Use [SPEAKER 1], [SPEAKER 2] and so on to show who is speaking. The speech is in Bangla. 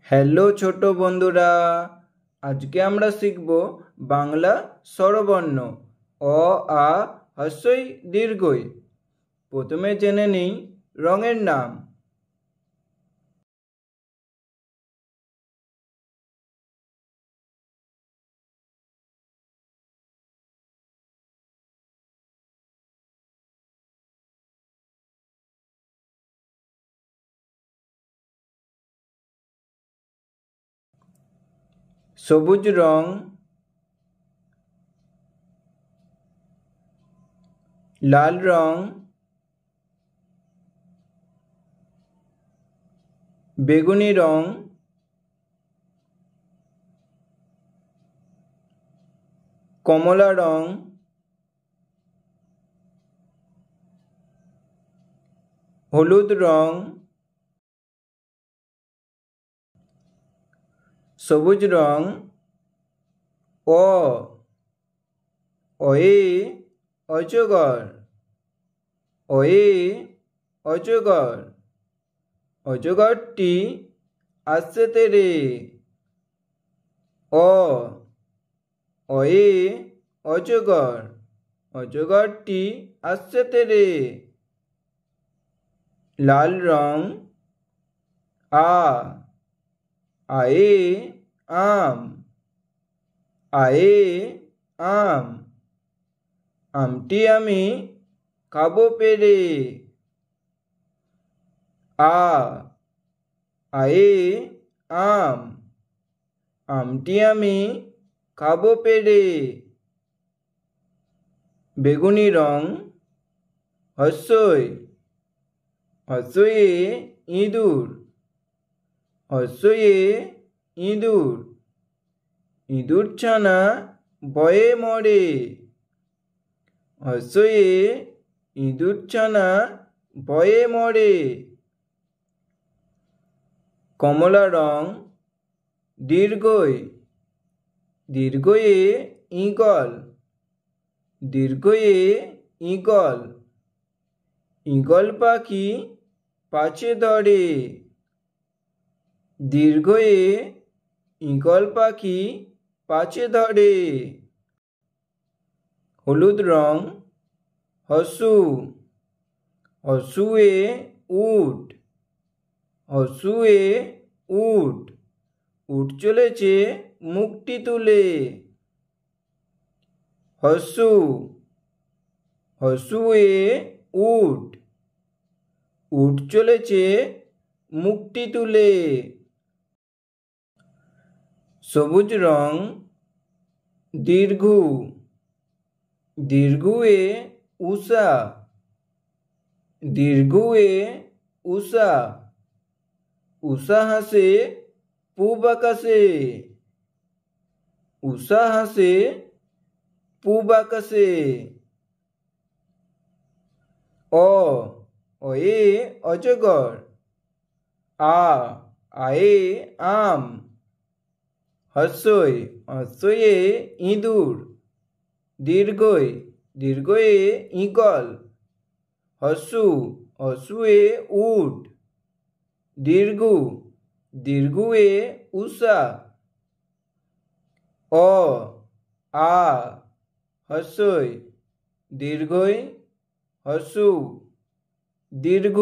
[SPEAKER 1] হ্যালো ছোট বন্ধুরা, আজকে আমরা শিখব বাংলা স্বরবর্ণ অ আ হ্রস্বই দীর্ঘই। প্রথমে জেনে নিই রঙের নাম। সবুজ রং, লাল রং, বেগুনি রং, কমলা রং, হলুদ রং, সবুজ রং, অয়ে অজগর, অয়ে অজগর, অজগরটি আসছে তেরে। অয়ে অজগর, অজগরটি আসছে তেরে। লাল রং, আয়ে আম, আয়ে আম, আমটি আমি খাবো পেরে। আয়ে আম, আমটি আমি খাবো পেরে। বেগুনি রং, হ্রস্বই, হ্রস্বয়ে ইঁদুর, হ্রস্বয়ে ইঁদুর, ইঁদুর ছানা ভয়ে মরে। হ্রস্বয়ে ইঁদুর ছানা ভয়ে মরে। কমলা রং, দীর্ঘই, দীর্ঘয়ে ঈগল, দীর্ঘয়ে ঈগল, ঈগল পাখি পাছে ধরে। দীর্ঘয়ে ঈগল পাখি পাছে ধরে। হলুদ রং, হ্রস্ব, হ্রস্বয়ে উট, হ্রস্বয়ে উট, উট চলেছে মুখটি তুলে। হ্রস্ব, হ্রস্বয়ে উট, উট চলেছে মুখটি তুলে। সবুজ রং, দীর্ঘ, দীর্ঘয়ে উষা, দীর্ঘয়ে উষা, উষা হাসে পূব আকাশে। উষা হাসে পূব আকাশে। অয়ে অজগর, আয়ে আম, হ্রস্বই, হ্রস্বয়ে ইঁদুর, দীর্ঘই, দীর্ঘয়ে ঈগল, হ্রস্ব, হ্রস্বয়ে উট, দীর্ঘ, দীর্ঘয়ে উষা। হ্রস্বই, দীর্ঘই, হ্রস্ব, দীর্ঘ।